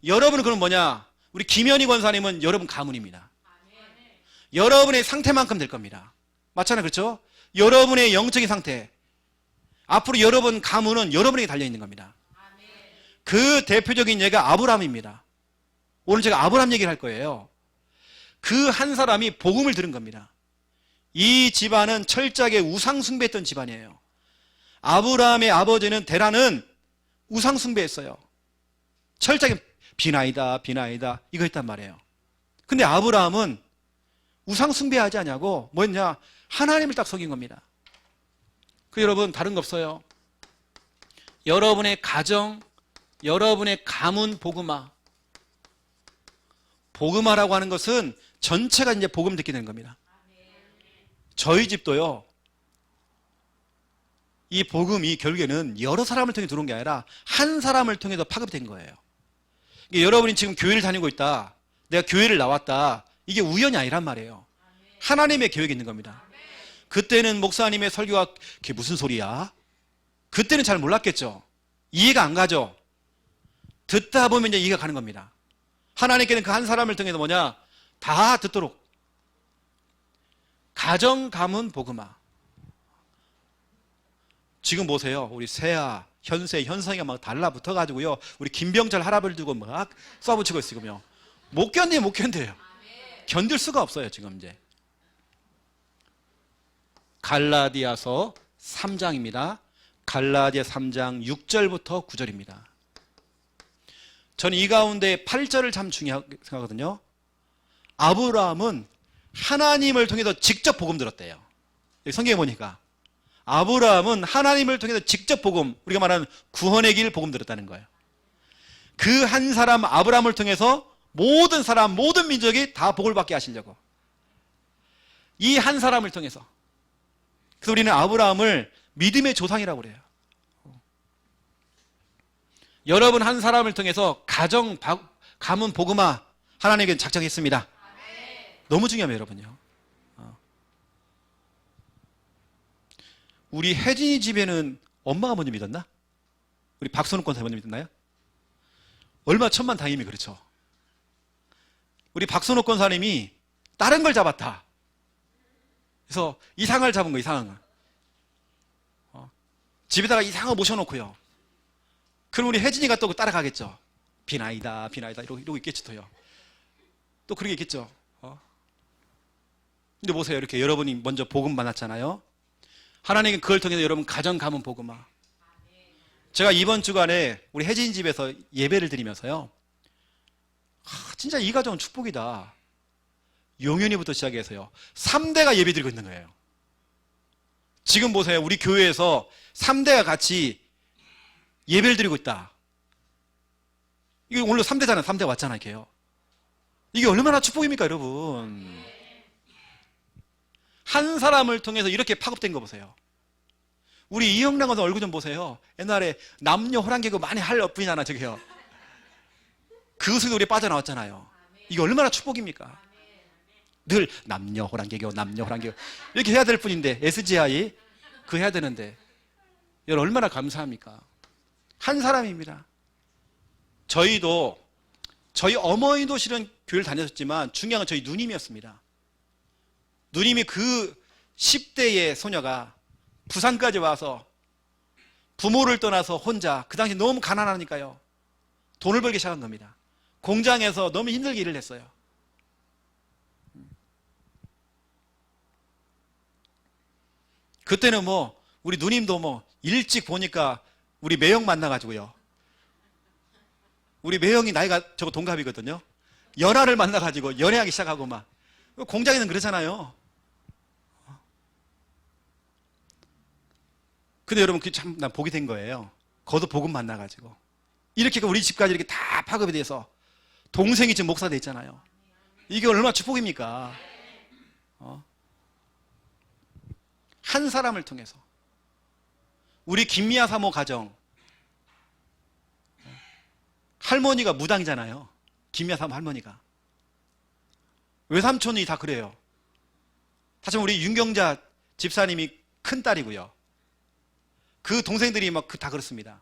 여러분은 그럼 뭐냐? 우리 김현희 권사님은 여러분 가문입니다. 여러분의 상태만큼 될 겁니다. 맞잖아요, 그렇죠? 여러분의 영적인 상태, 앞으로 여러분 가문은 여러분에게 달려있는 겁니다. 그 대표적인 예가 아브라함입니다. 오늘 제가 아브라함 얘기를 할 거예요. 그 한 사람이 복음을 들은 겁니다. 이 집안은 철저하게 우상 숭배했던 집안이에요. 아브라함의 아버지는 데라는 우상 숭배했어요. 철저하게 비나이다 비나이다 이거 했단 말이에요. 근데 아브라함은 우상 숭배하지 않냐고 뭐 했냐? 하나님을 딱 속인 겁니다. 그 여러분 다른 거 없어요. 여러분의 가정, 여러분의 가문 복음화. 복음화라고 하는 것은 전체가 이제 복음 듣게 되는 겁니다. 저희 집도요, 이 복음이 결국에는 여러 사람을 통해 들어온 게 아니라 한 사람을 통해서 파급된 거예요. 여러분이 지금 교회를 다니고 있다, 내가 교회를 나왔다, 이게 우연이 아니란 말이에요. 하나님의 계획이 있는 겁니다. 그때는 목사님의 설교가 그게 무슨 소리야? 그때는 잘 몰랐겠죠. 이해가 안 가죠. 듣다 보면 이제 이해가 가는 겁니다. 하나님께는 그 한 사람을 통해서 뭐냐? 다 듣도록. 가정, 가문, 복음화. 지금 보세요. 우리 세아, 현세, 현성이가 막 달라붙어가지고요. 우리 김병철 할아버지 두고 막 쏴붙이고 있으면요. 못 견뎌요. 견딜 수가 없어요, 지금 이제. 갈라디아서 3장입니다. 갈라디아 3장 6절부터 9절입니다. 저는 이 가운데 8절을 참 중요하게 생각하거든요. 아브라함은 하나님을 통해서 직접 복음 들었대요. 성경에 보니까 아브라함은 하나님을 통해서 직접 복음, 우리가 말하는 구원의 길 복음 들었다는 거예요. 그 한 사람 아브라함을 통해서 모든 사람, 모든 민족이 다 복을 받게 하시려고. 이 한 사람을 통해서. 그래서 우리는 아브라함을 믿음의 조상이라고 그래요. 여러분 한 사람을 통해서 가정, 가문, 복음화 하나님께 작정했습니다. 너무 중요해요, 여러분요. 우리 혜진이 집에는 엄마가 먼저 믿었나? 우리 박선욱 권사님 먼저 믿었나요? 얼마 천만다행이면 그렇죠. 우리 박선욱 권사님이 다른 걸 잡았다. 그래서 이상을 잡은 거예요, 이상을. 집에다가 이상을 모셔놓고요. 그럼 우리 혜진이가 또 따라가겠죠. 비나이다, 비나이다 이러고 있겠죠, 또요. 또 그러게 있겠죠. 근데 보세요, 이렇게 여러분이 먼저 복음 만났잖아요. 하나님은 그걸 통해서 여러분 가정, 가문, 복음화. 제가 이번 주간에 우리 혜진 집에서 예배를 드리면서요. 진짜 이 가정은 축복이다. 용윤이부터 시작해서요. 3대가 예배 드리고 있는 거예요. 지금 보세요. 우리 교회에서 3대가 같이 예배를 드리고 있다. 이게 오늘 3대잖아요. 3대 왔잖아요. 이게요. 이게 얼마나 축복입니까, 여러분. 한 사람을 통해서 이렇게 파급된 거 보세요. 우리 이영란 권사 얼굴 좀 보세요. 옛날에 남녀 호랑개그 많이 할 분이잖아, 저기요. 그 속에 우리 빠져나왔잖아요. 이게 얼마나 축복입니까? 늘 남녀 호랑개교, 남녀 호랑개교 이렇게 해야 될 뿐인데 SGI 그거 해야 되는데 여러분 얼마나 감사합니까? 한 사람입니다. 저희도 저희 어머니도 실은 교회를 다녔었지만 중요한 건 저희 누님이었습니다. 누님이 그 10대의 소녀가 부산까지 와서 부모를 떠나서 혼자 그 당시 너무 가난하니까요. 돈을 벌기 시작한 겁니다. 공장에서 너무 힘들게 일을 했어요. 그때는 뭐 우리 누님도 뭐 일찍 보니까 우리 매형 만나가지고요. 우리 매형이 나이가 저거 동갑이거든요. 연하를 만나가지고 연애하기 시작하고 막 공장에는 그러잖아요. 근데 여러분 그 참 난 복이 된 거예요. 거기서 복음 만나가지고 이렇게 우리 집까지 이렇게 다 파급이 돼서 동생이 지금 목사 돼 있잖아요. 이게 얼마나 축복입니까? 한 사람을 통해서 우리 김미아 사모 가정 할머니가 무당이잖아요. 김미아 사모 할머니가 외삼촌이 다 그래요. 사실 우리 윤경자 집사님이 큰 딸이고요. 그 동생들이 막 다 그렇습니다.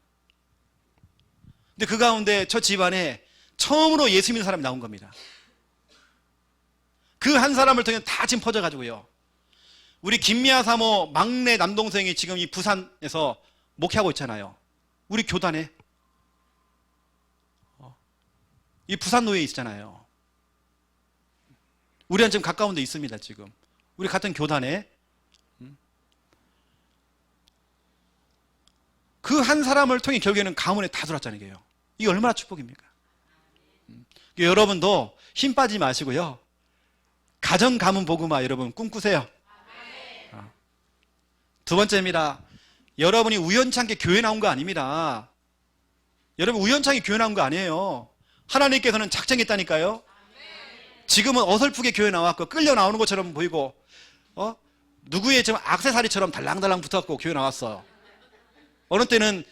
근데 그 가운데 저 집안에 처음으로 예수 믿는 사람이 나온 겁니다. 그 한 사람을 통해 다 지금 퍼져가지고요. 우리 김미아 사모 막내 남동생이 지금 이 부산에서 목회하고 있잖아요. 우리 교단에 이 부산 노예에 있잖아요. 우리한 지금 가까운 데 있습니다. 지금 우리 같은 교단에 그 한 사람을 통해 결국에는 가문에 다 들어왔잖아요. 이게 얼마나 축복입니까? 여러분도 힘 빠지지 마시고요. 가정 가문 복음화 여러분 꿈꾸세요. 두 번째입니다. 여러분이 우연찮게 교회 나온 거 아닙니다. 여러분 우연찮게 교회 나온 거 아니에요. 하나님께서는 작정했다니까요. 지금은 어설프게 교회 나왔고 끌려 나오는 것처럼 보이고 누구의 좀 액세서리처럼 달랑달랑 붙었고 교회 나왔어요. 어느 때는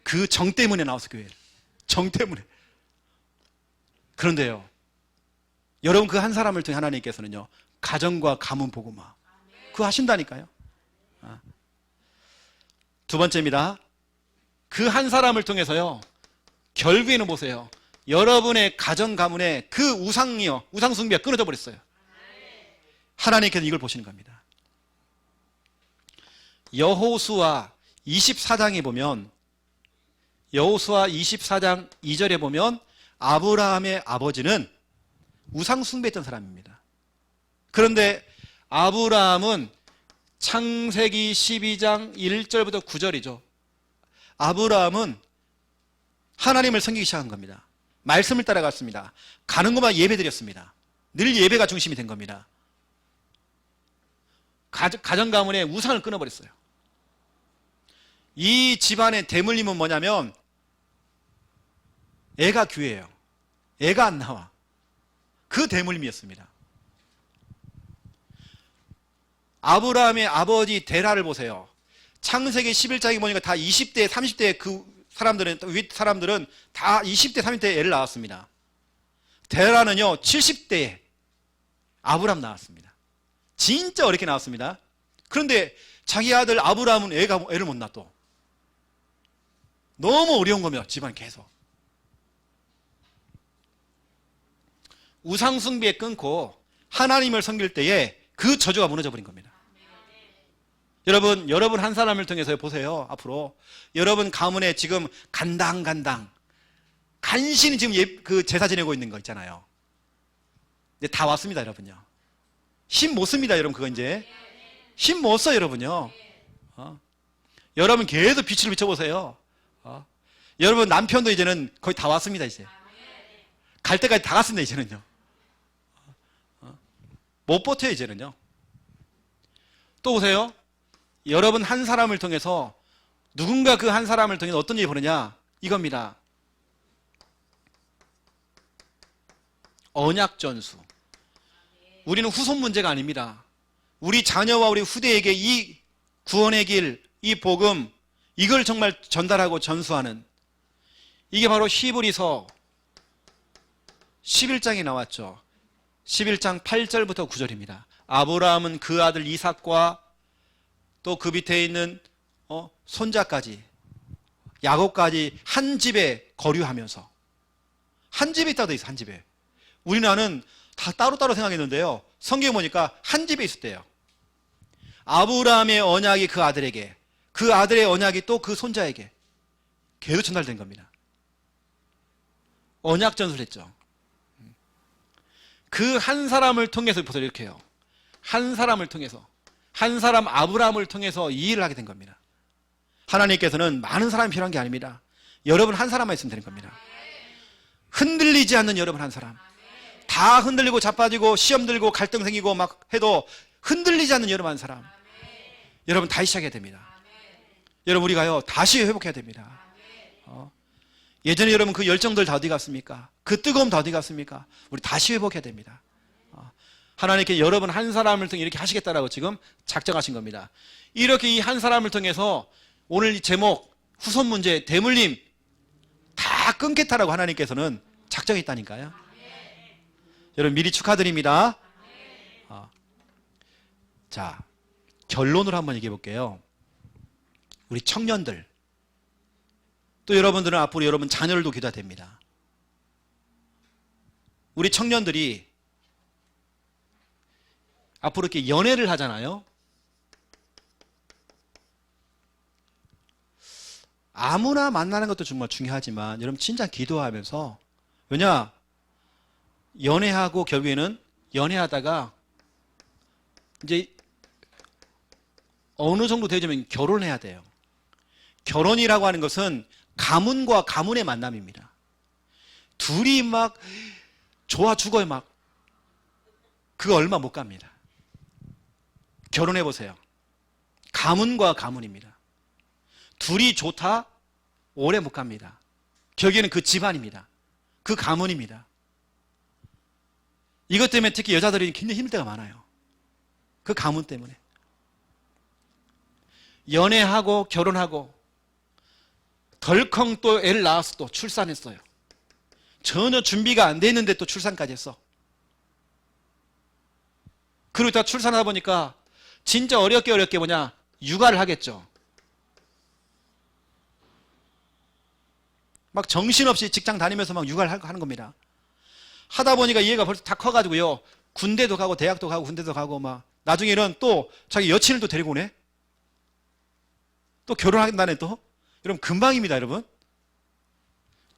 그 정 때문에 나왔어, 교회를. 정 때문에. 그런데요, 여러분 그 한 사람을 통해 하나님께서는요, 가정과 가문 복음화 그거 하신다니까요. 두 번째입니다. 그 한 사람을 통해서요, 결국에는 보세요, 여러분의 가정 가문에 그 우상이요, 우상 숭배가 끊어져 버렸어요. 하나님께서 이걸 보시는 겁니다. 여호수아 24장에 보면, 여호수아 24장 2절에 보면 아브라함의 아버지는 우상 숭배했던 사람입니다. 그런데 아브라함은 창세기 12장 1절부터 9절이죠. 아브라함은 하나님을 섬기기 시작한 겁니다. 말씀을 따라갔습니다. 가는 곳마다 예배 드렸습니다. 늘 예배가 중심이 된 겁니다. 가정 가문에 우상을 끊어버렸어요. 이 집안의 대물림은 뭐냐면 애가 귀해요. 애가 안 나와. 그 대물림이었습니다. 아브라함의 아버지 데라를 보세요. 창세기 11장에 보니까 다 20대, 30대 그 사람들은, 윗 사람들은 다 20대, 30대 애를 낳았습니다. 데라는요, 70대에 아브라함 낳았습니다. 진짜 어렵게 낳았습니다. 그런데 자기 아들 아브라함은 애를 못 낳아 또. 너무 어려운 거며, 집안 계속. 우상숭배에 끊고 하나님을 섬길 때에 그 저주가 무너져 버린 겁니다. 여러분 한 사람을 통해서 보세요. 앞으로 여러분 가문에 지금 간당간당 간신히 지금 그 제사 지내고 있는 거 있잖아요. 이제 다 왔습니다, 여러분요. 힘 못 씁니다, 여러분. 그거 이제 힘 못 써, 여러분요. 여러분 계속 빛을 비춰보세요. 여러분 남편도 이제는 거의 다 왔습니다. 이제 갈 때까지 다 갔습니다. 이제는요. 못 버텨요, 이제는요. 또 보세요. 여러분 한 사람을 통해서 누군가 그 한 사람을 통해서 어떤 일이 벌어냐, 이겁니다. 언약 전수. 우리는 후손 문제가 아닙니다. 우리 자녀와 우리 후대에게 이 구원의 길, 이 복음, 이걸 정말 전달하고 전수하는, 이게 바로 히브리서 11장에 나왔죠. 11장 8절부터 9절입니다. 아브라함은 그 아들 이삭과 또 그 밑에 있는 손자까지, 야곱까지 한 집에 거류하면서, 한 집에 있다고 돼 있어. 한 집에. 우리나라는 다 따로따로 생각했는데요, 성경에 보니까 한 집에 있었대요. 아브라함의 언약이 그 아들에게, 그 아들의 언약이 또 그 손자에게 계속 전달된 겁니다. 언약 전수를 했죠. 그 한 사람을 통해서 보세요. 이렇게 해요. 한 사람을 통해서, 한 사람 아브라함을 통해서 이 일을 하게 된 겁니다. 하나님께서는 많은 사람이 필요한 게 아닙니다. 여러분 한 사람만 있으면 되는 겁니다. 흔들리지 않는 여러분 한 사람. 다 흔들리고 자빠지고 시험 들고 갈등 생기고 막 해도 흔들리지 않는 여러분 한 사람. 여러분 다시 시작해야 됩니다. 여러분 우리가요 다시 회복해야 됩니다. 예전에 여러분 그 열정들 다 어디 갔습니까? 그 뜨거움 다 어디 갔습니까? 우리 다시 회복해야 됩니다. 하나님께 여러분 한 사람을 통해 이렇게 하시겠다라고 지금 작정하신 겁니다. 이렇게 이 한 사람을 통해서 오늘 이 제목 후손 문제 대물림 다 끊겠다라고 하나님께서는 작정했다니까요. 여러분 미리 축하드립니다. 자, 결론으로 한번 얘기해 볼게요. 우리 청년들, 또 여러분들은 앞으로 여러분 자녀들도 기도해야 됩니다. 우리 청년들이 앞으로 이렇게 연애를 하잖아요. 아무나 만나는 것도 정말 중요하지만 여러분 진짜 기도하면서, 왜냐, 연애하고 결국에는 연애하다가 이제 어느 정도 되면 결혼해야 돼요. 결혼이라고 하는 것은 가문과 가문의 만남입니다. 둘이 막 좋아 죽어요. 막 그거 얼마 못 갑니다. 결혼해 보세요. 가문과 가문입니다. 둘이 좋다? 오래 못 갑니다. 결국에는 그 집안입니다. 그 가문입니다. 이것 때문에 특히 여자들이 굉장히 힘들 때가 많아요. 그 가문 때문에. 연애하고 결혼하고 덜컹 또 애를 낳아서 또 출산했어요. 전혀 준비가 안 돼 있는데 또 출산까지 했어. 그리고 다 출산하다 보니까 진짜 어렵게 뭐냐, 육아를 하겠죠. 막 정신없이 직장 다니면서 막 육아를 하는 겁니다. 하다 보니까 얘가 벌써 다 커가지고요, 군대도 가고 대학도 가고 군대도 가고 막 나중에는 또 자기 여친을 또 데리고 오네. 또 결혼한다네 또. 여러분 금방입니다, 여러분.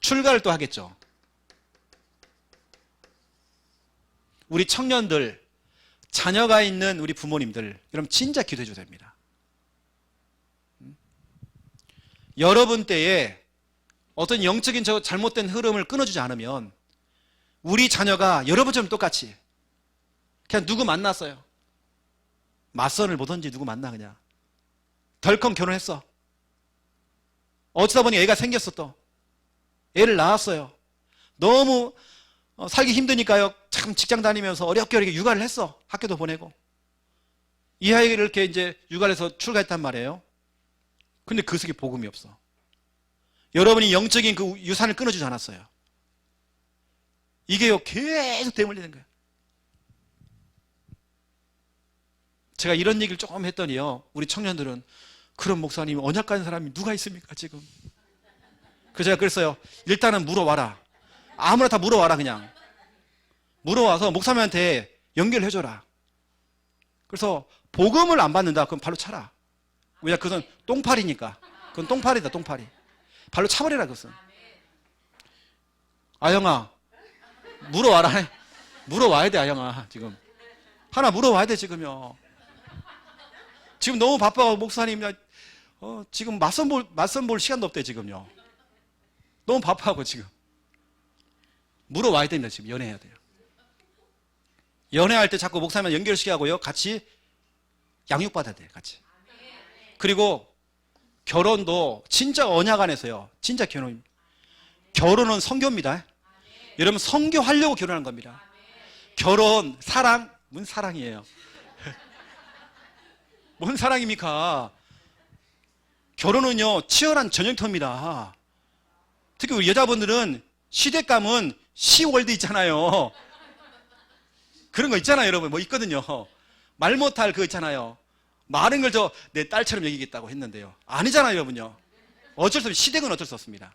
출가를 또 하겠죠. 우리 청년들, 자녀가 있는 우리 부모님들, 여러분 진짜 기도해 줘야 됩니다. 여러분 때에 어떤 영적인 저 잘못된 흐름을 끊어주지 않으면 우리 자녀가 여러분처럼 똑같이 그냥 누구 만났어요. 맞선을 보던지 누구 만나 그냥. 덜컹 결혼했어. 어쩌다 보니 애가 생겼어 또. 애를 낳았어요. 너무 살기 힘드니까요. 참 직장 다니면서 어렵게 육아를 했어. 학교도 보내고. 이 아이를 이렇게 이제 육아를 해서 출가했단 말이에요. 근데 그 속에 복음이 없어. 여러분이 영적인 그 유산을 끊어주지 않았어요. 이게요, 계속 대물리는 거예요. 제가 이런 얘기를 조금 했더니요, 우리 청년들은 그런 목사님, 언약 가진 사람이 누가 있습니까, 지금? 그래서 제가 그랬어요. 일단은 물어와라. 아무나 다 물어와라, 그냥. 물어와서 목사님한테 연결해줘라. 그래서 복음을 안 받는다. 그럼 발로 차라. 왜냐, 그것은 똥파리니까. 그건 똥파리다, 똥파리. 발로 차버리라, 그것은. 아영아, 물어와라. 물어와야 돼, 아영아, 지금. 하나 물어와야 돼, 지금요. 지금 너무 바빠가지고 목사님, 지금 맞선 볼 시간도 없대, 지금요. 너무 바빠하고 지금. 물어와야 됩니다, 지금. 연애해야 돼요. 연애할 때 자꾸 목사님 연결시켜하고요, 같이 양육받아야 돼요, 같이. 그리고 결혼도 진짜 언약 안에서요, 진짜 결혼은 성교입니다. 여러분, 성교하려고 결혼한 겁니다. 결혼, 사랑, 뭔 사랑이에요? 뭔 사랑입니까? 결혼은요, 치열한 전쟁터입니다. 특히 우리 여자분들은 시댁감은 시월드 있잖아요. 그런 거 있잖아요, 여러분. 뭐 있거든요. 말 못할 그거 있잖아요. 많은 걸 내 딸처럼 여기겠다고 했는데요. 아니잖아요, 여러분요. 어쩔 수 없이, 시댁은 어쩔 수 없습니다.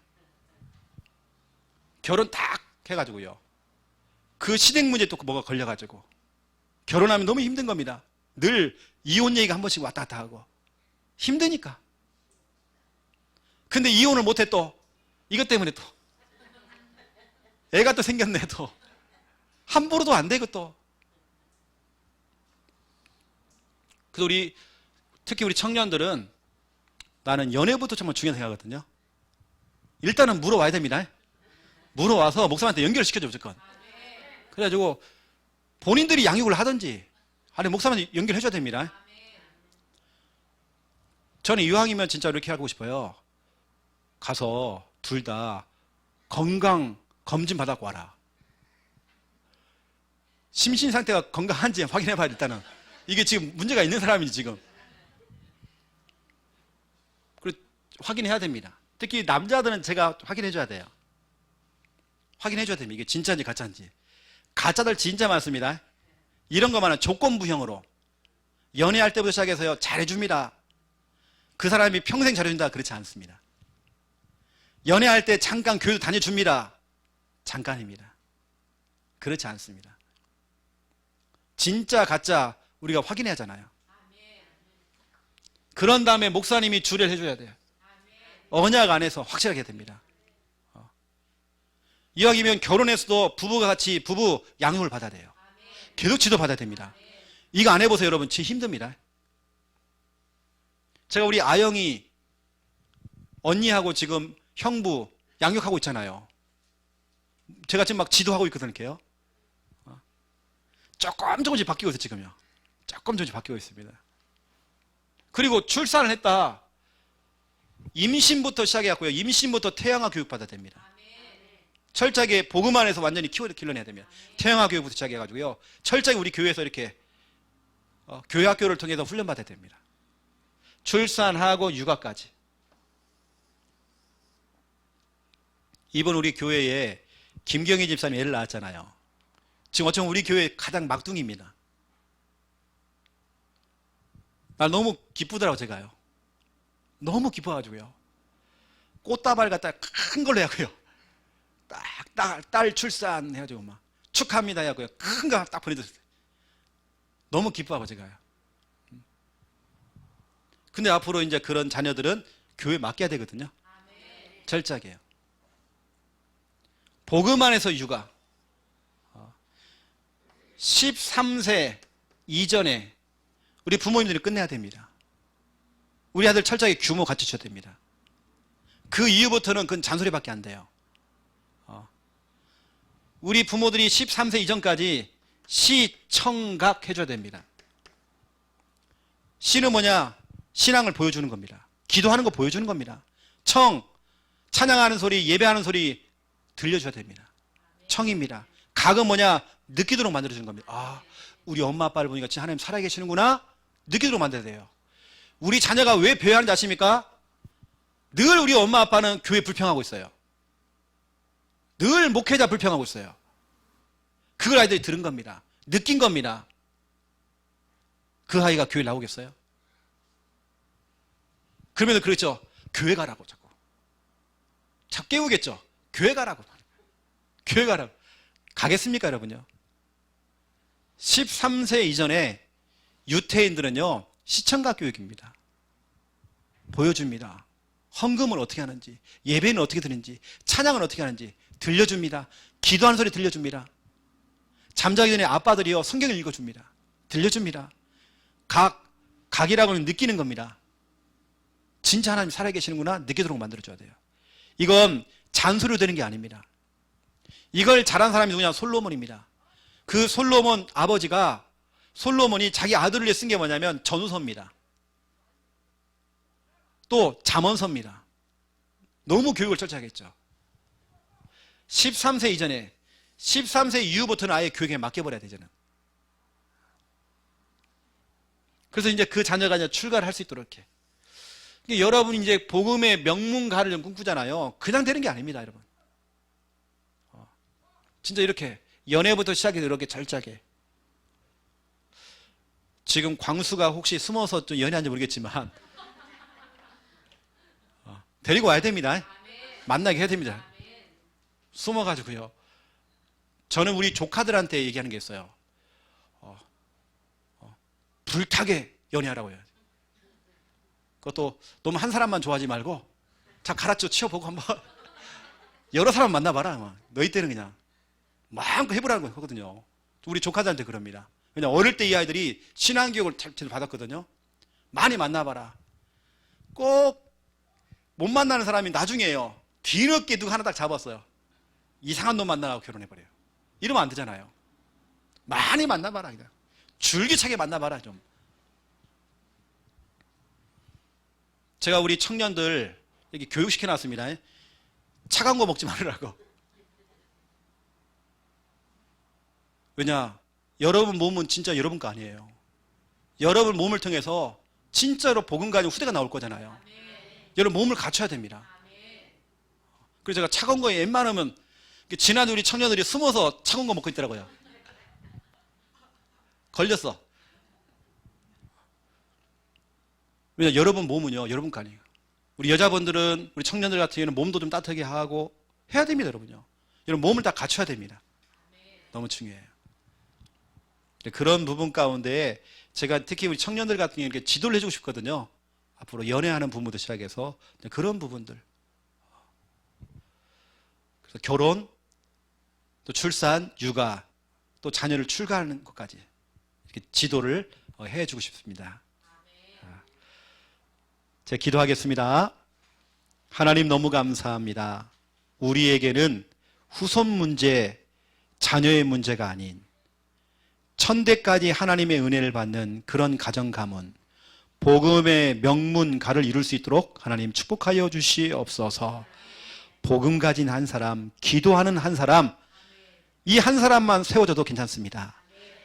결혼 딱 해가지고요, 그 시댁 문제에 또 뭐가 걸려가지고 결혼하면 너무 힘든 겁니다. 늘 이혼 얘기가 한 번씩 왔다 갔다 하고 힘드니까. 근데 이혼을 못해 또 이것 때문에 또 애가 또 생겼네. 또 함부로도 안 되고 또. 그래서 특히 우리 청년들은 나는 연애부터 정말 중요하다고 생각하거든요. 일단은 물어와야 됩니다. 물어와서 목사님한테 연결을 시켜줘, 무조건. 그래가지고 본인들이 양육을 하든지 아니면 목사님한테 연결해줘야 됩니다. 저는 이왕이면 진짜 이렇게 하고 싶어요. 가서 둘 다 건강 검진 받아고 와라. 심신 상태가 건강한지 확인해봐야 일단은. 이게 지금 문제가 있는 사람이지 지금. 그리고 확인해야 됩니다. 특히 남자들은 제가 확인해줘야 돼요. 확인해줘야 됩니다. 이게 진짜인지 가짜인지. 가짜들 진짜 많습니다. 이런 것만은 조건부형으로 연애할 때부터 시작해서요, 잘해줍니다. 그 사람이 평생 잘해준다, 그렇지 않습니다. 연애할 때 잠깐 교회도 다녀줍니다. 잠깐입니다. 그렇지 않습니다. 진짜 가짜 우리가 확인해야 하잖아요. 그런 다음에 목사님이 주례를 해줘야 돼요. 언약 안에서 확실하게 해야 됩니다. 이왕이면 결혼해서도 부부가 같이 부부 양육을 받아야 돼요. 계속 지도받아야 됩니다. 이거 안 해보세요, 여러분. 진짜 힘듭니다. 제가 우리 아영이 언니하고 지금 형부 양육하고 있잖아요. 제가 지금 막 지도하고 있거든요. 조금씩 바뀌고 있어요, 지금요. 조금씩 바뀌고 있습니다. 그리고 출산을 했다. 임신부터 시작해갖고요. 임신부터 태양아 교육받아야 됩니다. 철저하게 복음 안에서 완전히 길러내야 됩니다. 태양아 교육부터 시작해가지고요. 철저하게 우리 교회에서 이렇게 교회 학교를 통해서 훈련받아야 됩니다. 출산하고 육아까지. 이번 우리 교회에 김경희 집사님 애를 낳았잖아요. 지금 어쩌면 우리 교회 가장 막둥이입니다. 나 너무 기쁘더라고 제가요. 너무 기뻐가지고요. 꽃다발 갖다 큰 걸로 해고요. 딸 출산 해가지고 막 축하합니다 해고요. 큰 거 딱 보내줬어요. 너무 기뻐하고 제가요. 근데 앞으로 이제 그런 자녀들은 교회 맡겨야 되거든요. 철저하게요. 복음 안에서 육아. 13세 이전에 우리 부모님들이 끝내야 됩니다. 우리 아들 철저하게 규모 갖추셔야 됩니다. 그 이후부터는 그건 잔소리밖에 안 돼요. 우리 부모들이 13세 이전까지 시청각 해줘야 됩니다. 시는 뭐냐? 신앙을 보여주는 겁니다. 기도하는 거 보여주는 겁니다. 청, 찬양하는 소리, 예배하는 소리 들려줘야 됩니다. 청입니다. 각은 뭐냐? 느끼도록 만들어주는 겁니다. 아, 우리 엄마 아빠를 보니까 진짜 하나님 살아계시는구나? 느끼도록 만들어야 돼요. 우리 자녀가 왜 배회하는지 아십니까? 늘 우리 엄마 아빠는 교회 불평하고 있어요. 늘 목회자 불평하고 있어요. 그걸 아이들이 들은 겁니다. 느낀 겁니다. 그 아이가 교회 나오겠어요? 그러면 그렇죠. 교회 가라고 자꾸 깨우겠죠. 교회 가라고. 교회 가라고. 가겠습니까 여러분요? 13세 이전에 유태인들은요 시청각 교육입니다. 보여줍니다. 헌금을 어떻게 하는지, 예배는 어떻게 드는지, 찬양을 어떻게 하는지 들려줍니다. 기도하는 소리 들려줍니다. 잠자기 전에 아빠들이요 성경을 읽어줍니다. 들려줍니다. 각이라고는 느끼는 겁니다. 진짜 하나님 살아계시는구나 느끼도록 만들어줘야 돼요. 이건 잔소리로 되는 게 아닙니다. 이걸 잘한 사람이 누구냐? 솔로몬입니다. 그 솔로몬 아버지가 솔로몬이 자기 아들을 위해 쓴 게 뭐냐면 전우서입니다. 또 잠언서입니다. 너무 교육을 철저하게 했죠. 13세 이전에 13세 이후부터는 아예 교육에 맡겨버려야 되잖아요. 그래서 이제 그 자녀가 이제 출가를 할 수 있도록 이렇게. 여러분 이제 복음의 명문가를 좀 꿈꾸잖아요. 그냥 되는 게 아닙니다, 여러분. 진짜 이렇게 연애부터 시작해서 이렇게 철저하게. 지금 광수가 혹시 숨어서 좀 연애하는지 모르겠지만 데리고 와야 됩니다. 만나게 해야 됩니다. 숨어가지고요. 저는 우리 조카들한테 얘기하는 게 있어요. 불타게 연애하라고 해요. 그것도 너무 한 사람만 좋아하지 말고 자 가라앉혀 치워보고 한번 여러 사람 만나봐라. 너희 때는 그냥 마음껏 해보라는 거거든요. 우리 조카들한테 그럽니다. 그냥 어릴 때 이 아이들이 신앙교육을 잘 받았거든요. 많이 만나봐라. 꼭 못 만나는 사람이 나중에요. 뒤늦게 누가 하나 딱 잡았어요. 이상한 놈 만나라고 결혼해버려요. 이러면 안 되잖아요. 많이 만나봐라. 그냥. 줄기차게 만나봐라 좀. 제가 우리 청년들 이렇게 교육시켜놨습니다. 차가운 거 먹지 말으라고. 왜냐? 여러분 몸은 진짜 여러분 거 아니에요. 여러분 몸을 통해서 진짜로 복음 가진 후대가 나올 거잖아요. 여러분 몸을 갖춰야 됩니다. 그래서 제가 차가운 거에 웬만하면 지난 우리 청년들이 숨어서 차가운 거 먹고 있더라고요. 걸렸어. 왜냐? 여러분 몸은요 여러분 거 아니에요. 우리 여자분들은 우리 청년들 같은 경우는 몸도 좀 따뜻하게 하고 해야 됩니다. 여러분요. 여러분 몸을 다 갖춰야 됩니다. 너무 중요해요. 그런 부분 가운데 제가 특히 우리 청년들 같은 경우에 이렇게 지도를 해주고 싶거든요. 앞으로 연애하는 부모도 시작해서 그런 부분들. 그래서 결혼, 또 출산, 육아, 또 자녀를 출가하는 것까지 이렇게 지도를 해주고 싶습니다. 제가 기도하겠습니다. 하나님 너무 감사합니다. 우리에게는 후손 문제, 자녀의 문제가 아닌 천대까지 하나님의 은혜를 받는 그런 가정 가문, 복음의 명문가를 이룰 수 있도록 하나님 축복하여 주시옵소서. 복음 가진 한 사람, 기도하는 한 사람, 이 한 사람만 세워져도 괜찮습니다.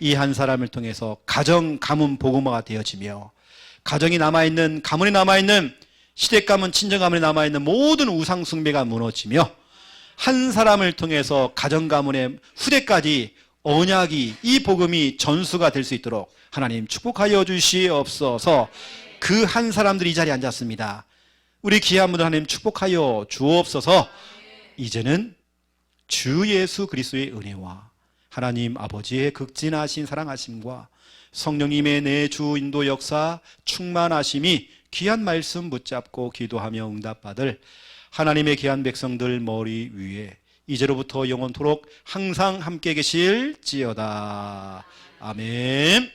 이 한 사람을 통해서 가정 가문 복음화가 되어지며 가정이 남아있는, 가문이 남아있는, 시댁 가문, 친정 가문이 남아있는 모든 우상 숭배가 무너지며 한 사람을 통해서 가정 가문의 후대까지 언약이, 이 복음이 전수가 될 수 있도록 하나님 축복하여 주시옵소서. 그 한 사람들이 이 자리에 앉았습니다. 우리 귀한 분들 하나님 축복하여 주옵소서. 이제는 주 예수 그리스도의 은혜와 하나님 아버지의 극진하신 사랑하심과 성령님의 내주 인도 역사 충만하심이 귀한 말씀 붙잡고 기도하며 응답받을 하나님의 귀한 백성들 머리 위에 이제로부터 영원토록 항상 함께 계실지어다. 아멘.